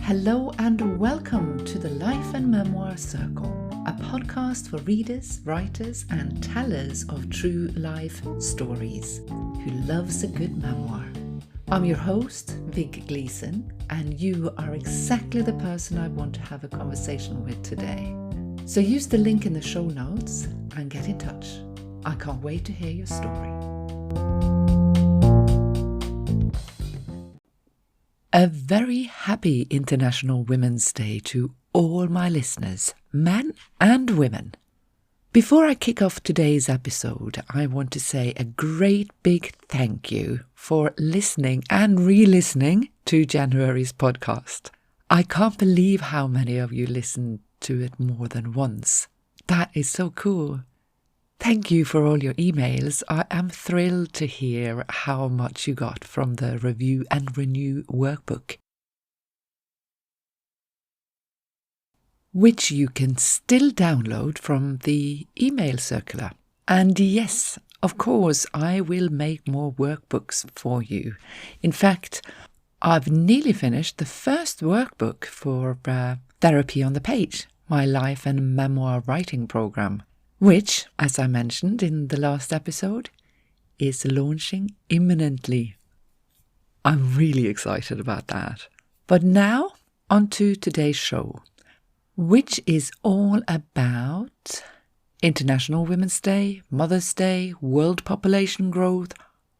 Hello and welcome to the Life and Memoir Circle, a podcast for readers, writers and tellers of true life stories who loves a good memoir. I'm your host, Vig Gleason, and you are exactly the person I want to have a conversation with today. So use the link in the show notes and get in touch. I can't wait to hear your story. A very happy International Women's Day to all my listeners, men and women. Before I kick off today's episode, I want to say a great big thank you for listening and re-listening to January's podcast. I can't believe how many of you listened to it more than once. That is so cool. Thank you for all your emails. I am thrilled to hear how much you got from the Review and Renew workbook, which you can still download from the email circular. And yes, of course, I will make more workbooks for you. In fact, I've nearly finished the first workbook for Therapy on the Page, my life and memoir writing program, which, as I mentioned in the last episode, is launching imminently. I'm really excited about that. But now, on to today's show, which is all about International Women's Day, Mother's Day, world population growth,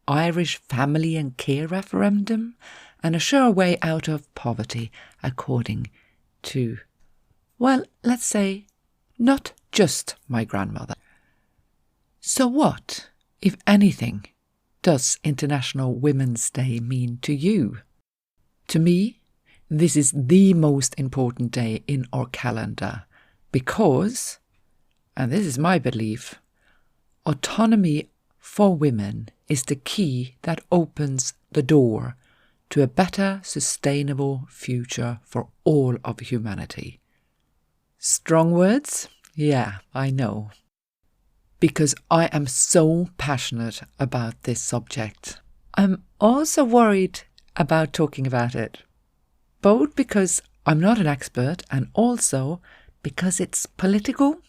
Irish family and care referendum, and a sure way out of poverty, according to, well, let's say, not just my grandmother. So what, if anything, does International Women's Day mean to you? To me, this is the most important day in our calendar because, and this is my belief, autonomy for women is the key that opens the door to a better, sustainable future for all of humanity. Strong words? Yeah, I know. Because I am so passionate about this subject. I'm also worried about talking about it, both because I'm not an expert and also because it's political,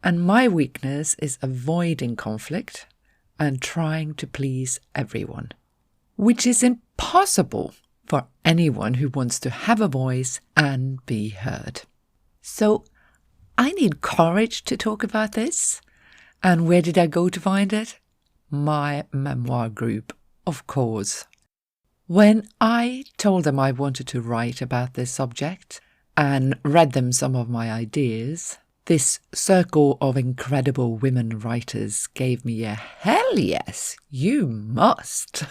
and my weakness is avoiding conflict and trying to please everyone, which is impossible for anyone who wants to have a voice and be heard. So I need courage to talk about this. And where did I go to find it? My memoir group, of course. When I told them I wanted to write about this subject and read them some of my ideas, this circle of incredible women writers gave me a hell yes, you must.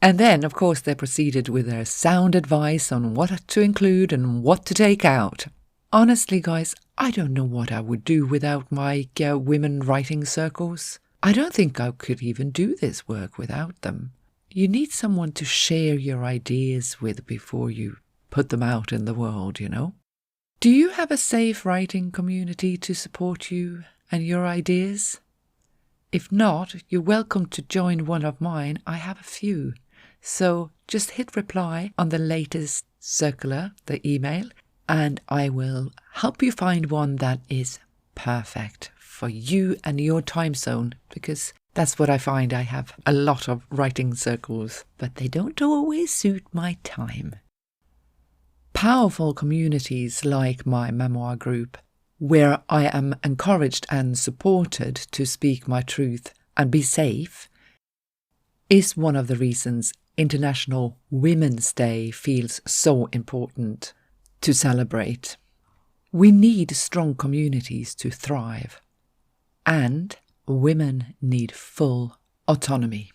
And then, of course, they proceeded with their sound advice on what to include and what to take out. Honestly, guys, I don't know what I would do without my women writing circles. I don't think I could even do this work without them. You need someone to share your ideas with before you put them out in the world, you know? Do you have a safe writing community to support you and your ideas? If not, you're welcome to join one of mine. I have a few. So just hit reply on the latest circular, the email, and I will help you find one that is perfect for you and your time zone, because that's what I find. I have a lot of writing circles, but they don't always suit my time. Powerful communities like my memoir group, where I am encouraged and supported to speak my truth and be safe, is one of the reasons International Women's Day feels so important to celebrate. We need strong communities to thrive, and women need full autonomy.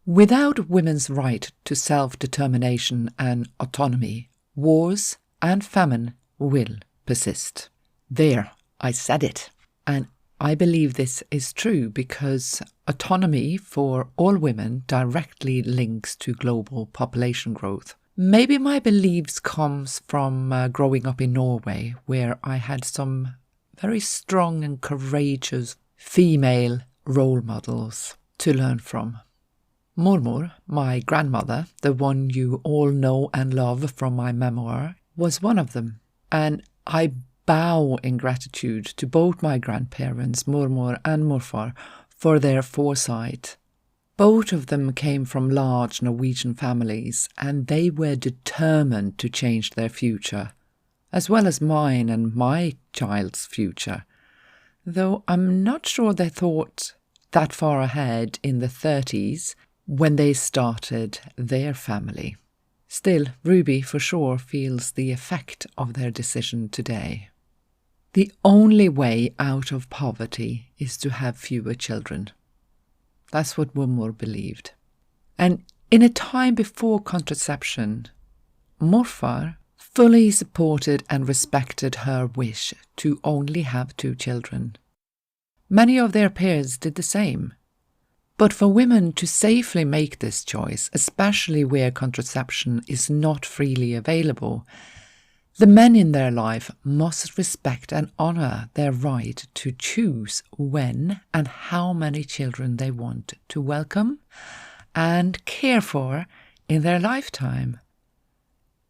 Without women's right to self-determination and autonomy, wars and famine will persist. There, I said it. And I believe this is true because autonomy for all women directly links to global population growth. Maybe my beliefs comes from growing up in Norway, where I had some very strong and courageous female role models to learn from. Mormor, my grandmother, the one you all know and love from my memoir, was one of them. And I bow in gratitude to both my grandparents, Mormor and Morfar, for their foresight. Both of them came from large Norwegian families, and they were determined to change their future, as well as mine and my child's future. Though I'm not sure they thought that far ahead in the 30s when they started their family. Still, Ruby for sure feels the effect of their decision today. The only way out of poverty is to have fewer children. That's what Mormor believed. And in a time before contraception, Morfar fully supported and respected her wish to only have 2 children. Many of their peers did the same. But for women to safely make this choice, especially where contraception is not freely available, the men in their life must respect and honour their right to choose when and how many children they want to welcome and care for in their lifetime.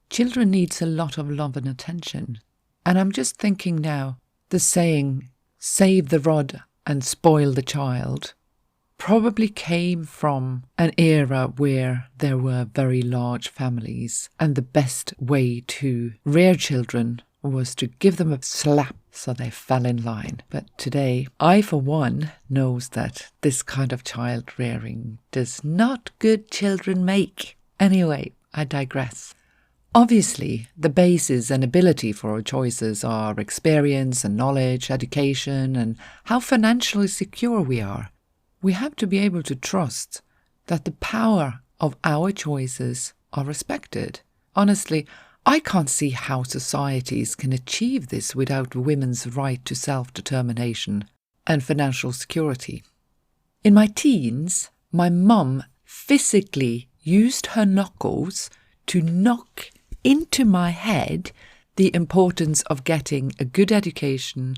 Children needs a lot of love and attention. And I'm just thinking now, the saying, save the rod and spoil the child, probably came from an era where there were very large families, and the best way to rear children was to give them a slap so they fell in line. But today, I for one knows that this kind of child rearing does not good children make. Anyway, I digress. Obviously, the basis and ability for our choices are experience and knowledge, education, and how financially secure we are. We have to be able to trust that the power of our choices are respected. Honestly, I can't see how societies can achieve this without women's right to self-determination and financial security. In my teens, my mum physically used her knuckles to knock into my head the importance of getting a good education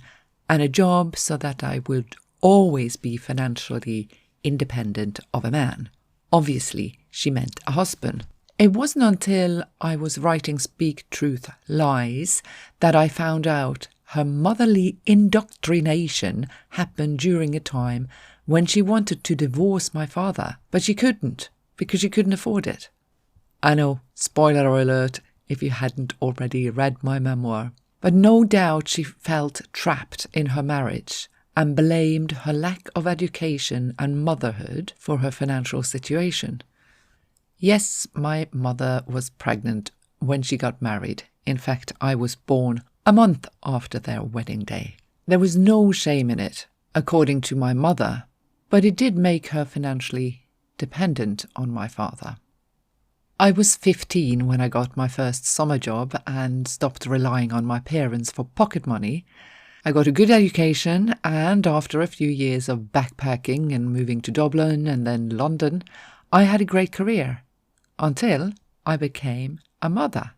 and a job so that I would always be financially independent of a man. Obviously, she meant a husband. It wasn't until I was writing Speak Truth Lies that I found out her motherly indoctrination happened during a time when she wanted to divorce my father, but she couldn't because she couldn't afford it. I know, spoiler alert if you hadn't already read my memoir, but no doubt she felt trapped in her marriage and blamed her lack of education and motherhood for her financial situation. Yes, my mother was pregnant when she got married. In fact, I was born a month after their wedding day. There was no shame in it, according to my mother, but it did make her financially dependent on my father. I was 15 when I got my first summer job and stopped relying on my parents for pocket money. I got a good education, and after a few years of backpacking and moving to Dublin and then London, I had a great career, until I became a mother.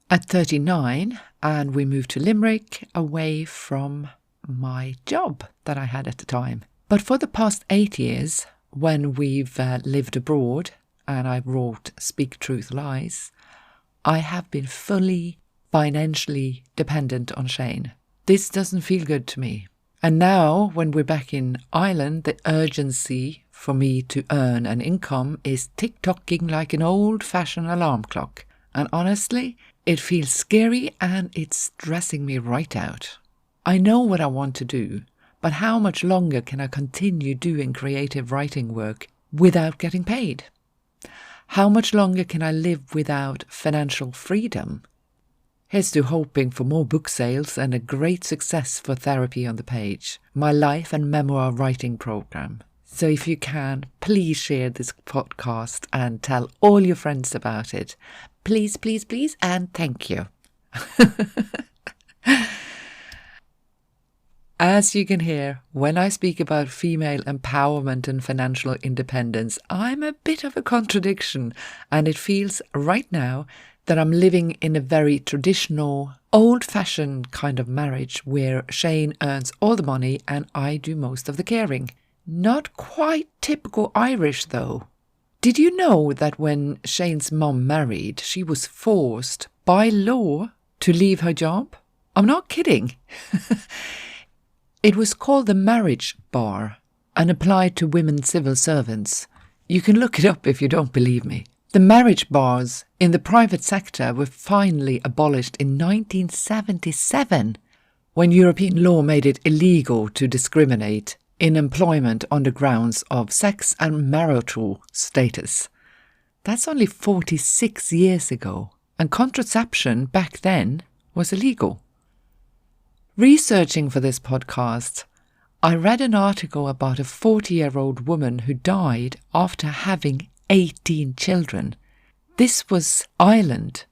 At 39, and we moved to Limerick, away from my job that I had at the time. But for the past 8 years, when we've lived abroad, and I wrote Speak Truth Lies, I have been fully financially dependent on Shane. This doesn't feel good to me. And now, when we're back in Ireland, the urgency for me to earn an income is tick-tocking like an old-fashioned alarm clock. And honestly, it feels scary and it's stressing me right out. I know what I want to do, but how much longer can I continue doing creative writing work without getting paid? How much longer can I live without financial freedom? Here's to hoping for more book sales and a great success for Therapy on the Page, my life and memoir writing program. So if you can, please share this podcast and tell all your friends about it. Please, please, please, and thank you. As you can hear, when I speak about female empowerment and financial independence, I'm a bit of a contradiction, and it feels right now that I'm living in a very traditional, old-fashioned kind of marriage where Shane earns all the money and I do most of the caring. Not quite typical Irish, though. Did you know that when Shane's mum married, she was forced by law to leave her job? I'm not kidding. It was called the marriage bar and applied to women civil servants. You can look it up if you don't believe me. The marriage bars in the private sector were finally abolished in 1977, when European law made it illegal to discriminate in employment on the grounds of sex and marital status. That's only 46 years ago, and contraception back then was illegal. Researching for this podcast, I read an article about a 40-year-old woman who died after having 18 children. This was Ireland.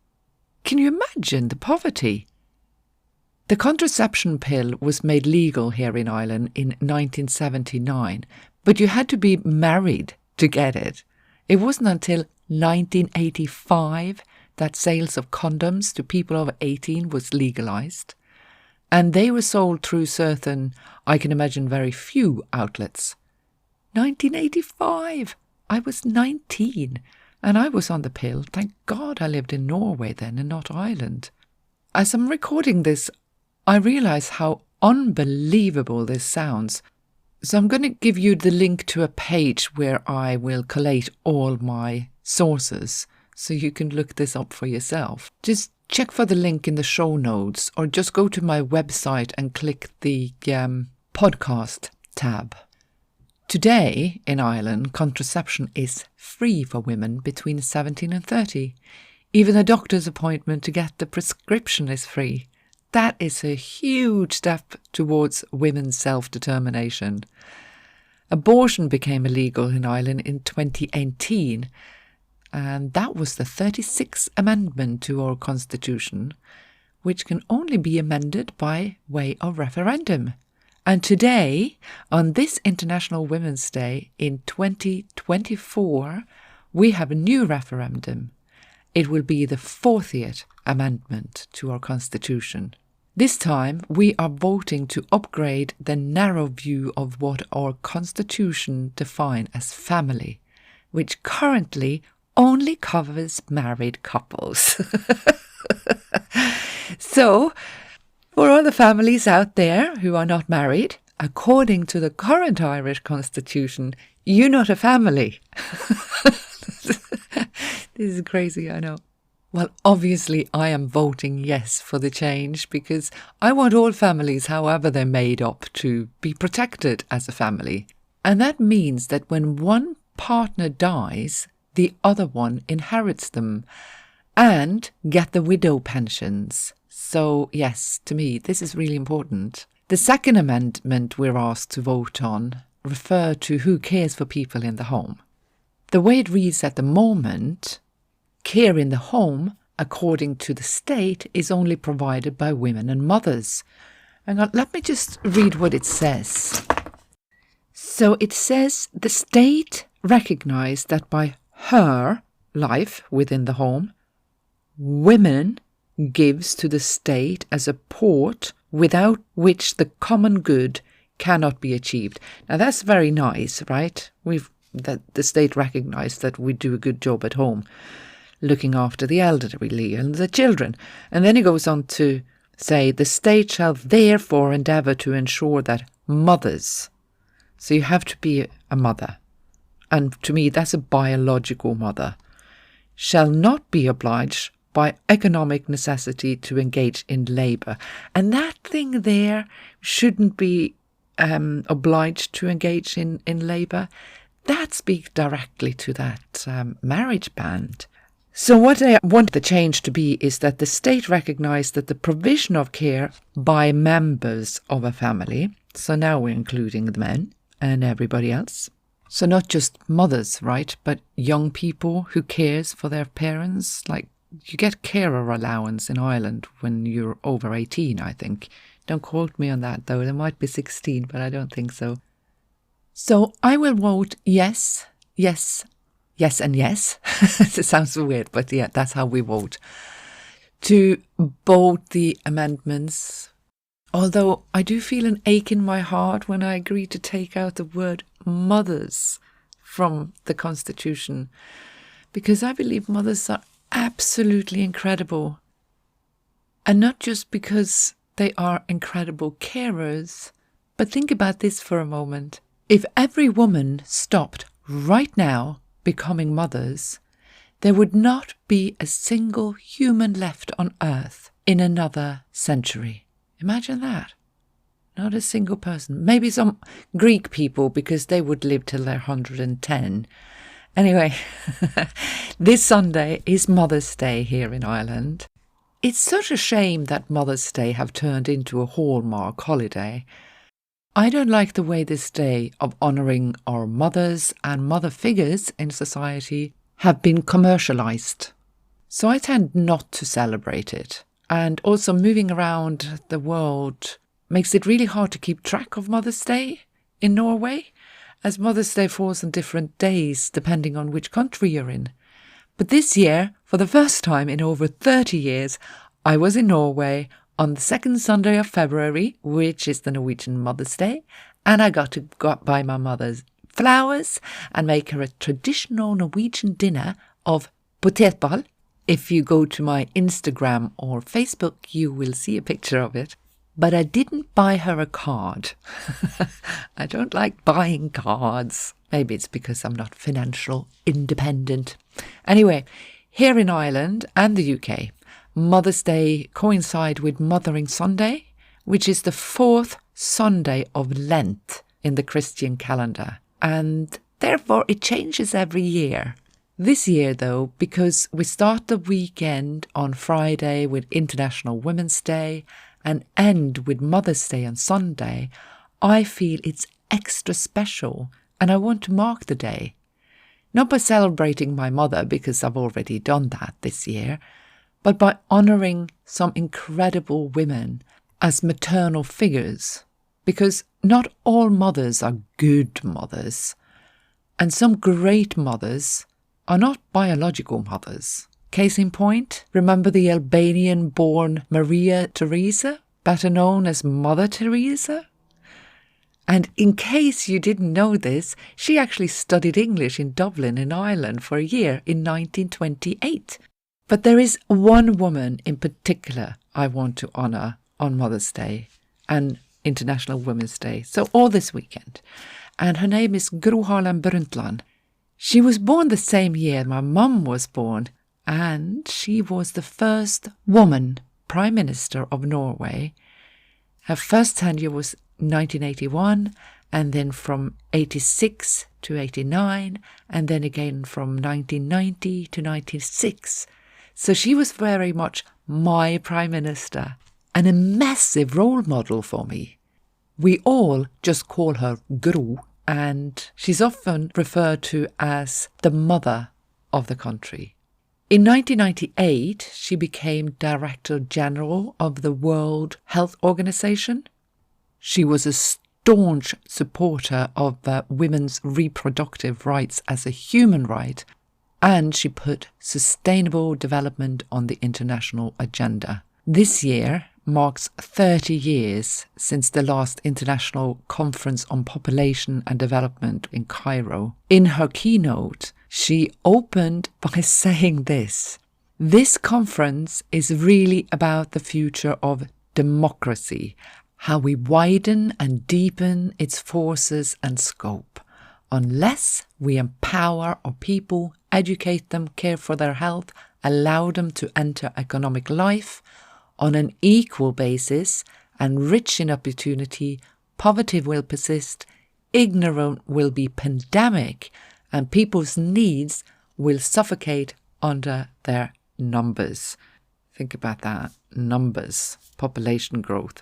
Can you imagine the poverty? The contraception pill was made legal here in Ireland in 1979, but you had to be married to get it. It wasn't until 1985 that sales of condoms to people over 18 was legalised. And they were sold through certain, I can imagine, very few outlets. 1985! I was 19 and I was on the pill. Thank God I lived in Norway then and not Ireland. As I'm recording this, I realise how unbelievable this sounds. So I'm going to give you the link to a page where I will collate all my sources so you can look this up for yourself. Just check for the link in the show notes or just go to my website and click the podcast tab. Today in Ireland, contraception is free for women between 17 and 30. Even a doctor's appointment to get the prescription is free. That is a huge step towards women's self-determination. Abortion became illegal in Ireland in 2018, and that was the 36th amendment to our constitution, which can only be amended by way of referendum. And today, on this International Women's Day in 2024, we have a new referendum. It will be the 40th amendment to our constitution. This time, we are voting to upgrade the narrow view of what our constitution defines as family, which currently only covers married couples. So, for all the families out there who are not married, according to the current Irish constitution, you're not a family. This is crazy, I know. Well, obviously I am voting yes for the change because I want all families, however they're made up, to be protected as a family. And that means that when one partner dies, the other one inherits them and get the widow pensions. So yes, to me, this is really important. The second amendment we're asked to vote on refers to who cares for people in the home. The way it reads at the moment, care in the home, according to the state, is only provided by women and mothers. Hang on, let me just read what it says. So it says the state recognised that by her life within the home, women gives to the state a support without which the common good cannot be achieved. Now that's very nice, right? That the state recognised that we do a good job at home, looking after the elderly and the children. And then he goes on to say, the state shall therefore endeavour to ensure that mothers, so you have to be a mother, and to me that's a biological mother, shall not be obliged by economic necessity to engage in labour. And that thing there, shouldn't be obliged to engage in labour, that speaks directly to that marriage ban. So what I want the change to be is that the state recognise that the provision of care by members of a family, so now we're including the men and everybody else, so not just mothers, right, but young people who cares for their parents, like you get carer allowance in Ireland when you're over 18, I think. Don't quote me on that, though. There might be 16, but I don't think so. So I will vote yes, yes, yes and yes. It sounds weird, but yeah, that's how we vote. To both the amendments. Although I do feel an ache in my heart when I agree to take out the word mothers from the Constitution, because I believe mothers are absolutely incredible. And not just because they are incredible carers, but think about this for a moment. If every woman stopped right now becoming mothers, there would not be a single human left on earth in another century. Imagine that. Not a single person. Maybe some Greek people, because they would live till they're 110. Anyway, this Sunday is Mother's Day here in Ireland. It's such a shame that Mother's Day have turned into a Hallmark holiday. I don't like the way this day of honouring our mothers and mother figures in society have been commercialised. So I tend not to celebrate it. And also moving around the world makes it really hard to keep track of Mother's Day in Norway, as Mother's Day falls on different days depending on which country you're in. But this year, for the first time in over 30 years, I was in Norway on the second Sunday of February, which is the Norwegian Mother's Day, and I got to go buy my mother's flowers and make her a traditional Norwegian dinner of potetball. If you go to my Instagram or Facebook, you will see a picture of it. But I didn't buy her a card. I don't like buying cards. Maybe it's because I'm not financial independent. Anyway, here in Ireland and the UK, Mother's Day coincide with Mothering Sunday, which is the fourth Sunday of Lent in the Christian calendar. And therefore it changes every year. This year, though, because we start the weekend on Friday with International Women's Day and end with Mother's Day on Sunday, I feel it's extra special and I want to mark the day. Not by celebrating my mother, because I've already done that this year, but by honouring some incredible women as maternal figures, because not all mothers are good mothers, and some great mothers are not biological mothers. Case in point, remember the Albanian-born Maria Theresa, better known as Mother Teresa? And in case you didn't know this, she actually studied English in Dublin in Ireland for a year in 1928. But there is one woman in particular I want to honour on Mother's Day and International Women's Day, so all this weekend. And her name is Gro Harlem Brundtland. She was born the same year my mum was born, and she was the first woman Prime Minister of Norway. Her first tenure was 1981, and then from 86 to 89, and then again from 1990 to 96. So she was very much my Prime Minister and a massive role model for me. We all just call her Gro, and she's often referred to as the mother of the country. In 1998, she became Director General of the World Health Organization. She was a staunch supporter of women's reproductive rights as a human right, and she put sustainable development on the international agenda. This year marks 30 years since the last International Conference on Population and Development in Cairo. In her keynote, she opened by saying this: "This conference is really about the future of democracy, how we widen and deepen its forces and scope. Unless we empower our people, educate them, care for their health, allow them to enter economic life on an equal basis and rich in opportunity, poverty will persist, ignorance will be pandemic, and people's needs will suffocate under their numbers." Think about that. Numbers. Population growth.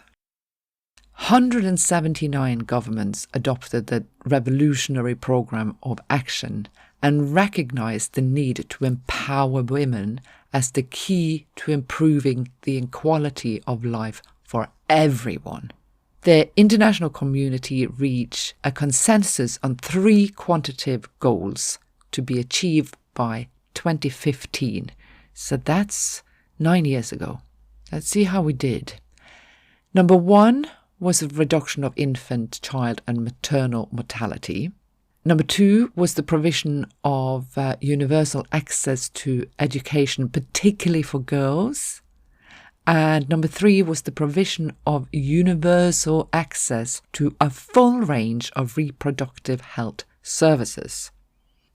179 governments adopted the Revolutionary Programme of Action and recognised the need to empower women as the key to improving the equality of life for everyone. The international community reached a consensus on 3 quantitative goals to be achieved by 2015. So that's 9 years ago. Let's see how we did. Number 1 was a reduction of infant, child and maternal mortality. Number 2 was the provision of universal access to education, particularly for girls. And number 3 was the provision of universal access to a full range of reproductive health services.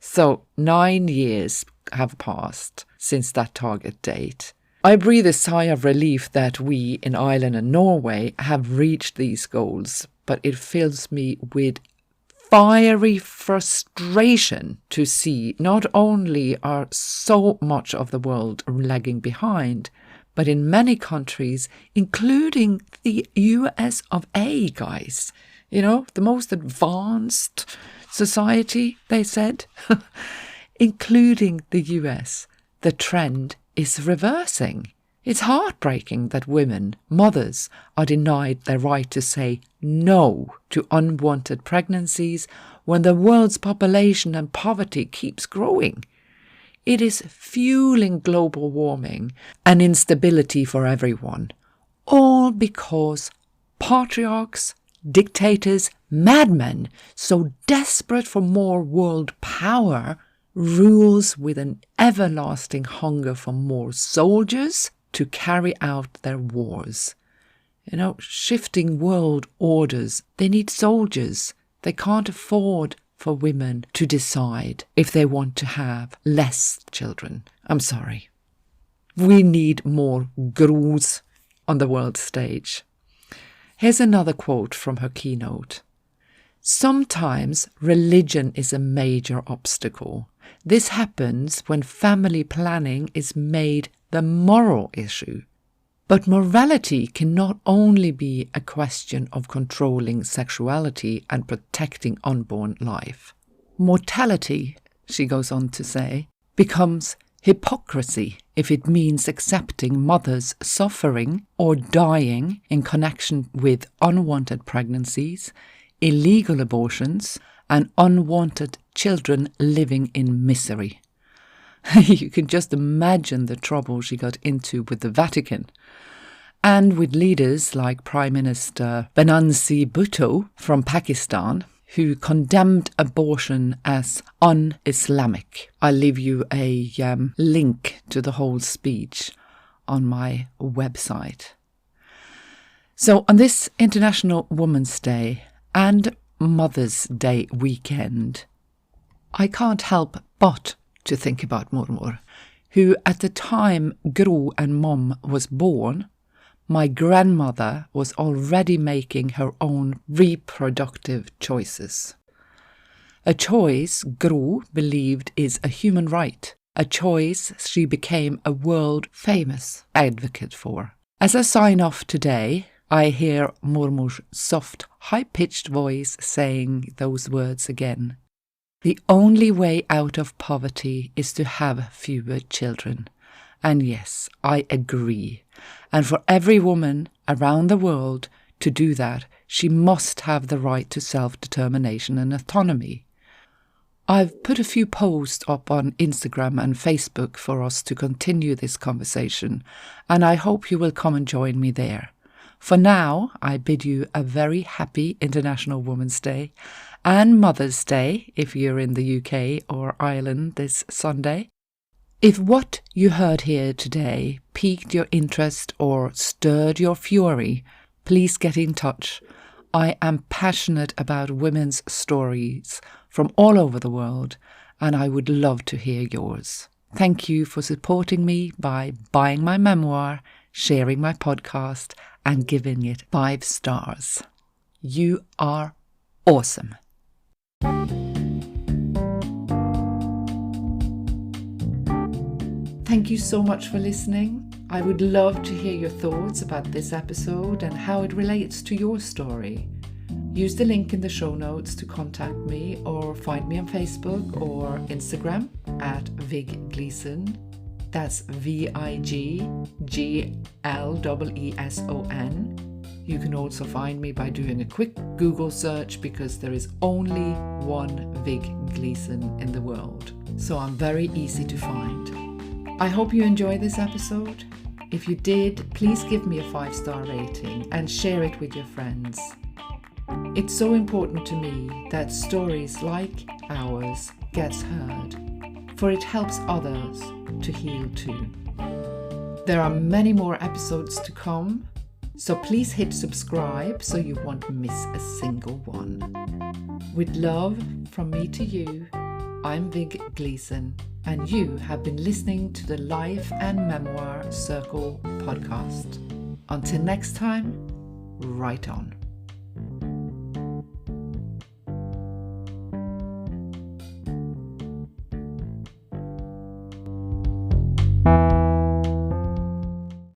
So 9 years have passed since that target date. I breathe a sigh of relief that we in Ireland and Norway have reached these goals, but it fills me with fiery frustration to see not only are so much of the world lagging behind, but in many countries, including the US of A, guys, the most advanced society, they said, including the US, the trend is reversing. It's heartbreaking that women, mothers, are denied their right to say no to unwanted pregnancies when the world's population and poverty keeps growing. It is fueling global warming and instability for everyone, all because patriarchs, dictators, madmen, so desperate for more world power, rules with an everlasting hunger for more soldiers to carry out their wars. Shifting world orders, they need soldiers. They can't afford for women to decide if they want to have less children. I'm sorry. We need more Gros on the world stage. Here's another quote from her keynote. Sometimes religion is a major obstacle. This happens when family planning is made the moral issue. But morality can not only be a question of controlling sexuality and protecting unborn life. Mortality, she goes on to say, becomes hypocrisy if it means accepting mothers suffering or dying in connection with unwanted pregnancies, illegal abortions, and unwanted children living in misery. You can just imagine the trouble she got into with the Vatican and with leaders like Prime Minister Benazir Bhutto from Pakistan, who condemned abortion as un-Islamic. I'll leave you a link to the whole speech on my website. So on this International Women's Day and Mother's Day weekend, I can't help but to think about Mormor, who at the time Gro and Mom was born, my grandmother was already making her own reproductive choices. A choice Gro believed is a human right, a choice she became a world-famous advocate for. As I sign off today, I hear Mormor's soft, high-pitched voice saying those words again. The only way out of poverty is to have fewer children. And yes, I agree. And for every woman around the world to do that, she must have the right to self-determination and autonomy. I've put a few posts up on Instagram and Facebook for us to continue this conversation, and I hope you will come and join me there. For now, I bid you a very happy International Women's Day and Mother's Day if you're in the UK or Ireland this Sunday. If what you heard here today piqued your interest or stirred your fury, please get in touch. I am passionate about women's stories from all over the world, and I would love to hear yours. Thank you for supporting me by buying my memoir, sharing my podcast, and giving it 5 stars. You are awesome. Thank you so much for listening. I would love to hear your thoughts about this episode and how it relates to your story. Use the link in the show notes to contact me or find me on Facebook or Instagram at Vig Gleeson. That's VIGGLEESON. You can also find me by doing a quick Google search because there is only one Vig Gleeson in the world. So I'm very easy to find. I hope you enjoyed this episode. If you did, please give me a 5-star rating and share it with your friends. It's so important to me that stories like ours gets heard, for it helps others to heal too. There are many more episodes to come, so please hit subscribe so you won't miss a single one. With love from me to you, I'm Vig Gleason, and you have been listening to the Life and Memoir Circle podcast. Until next time, write on.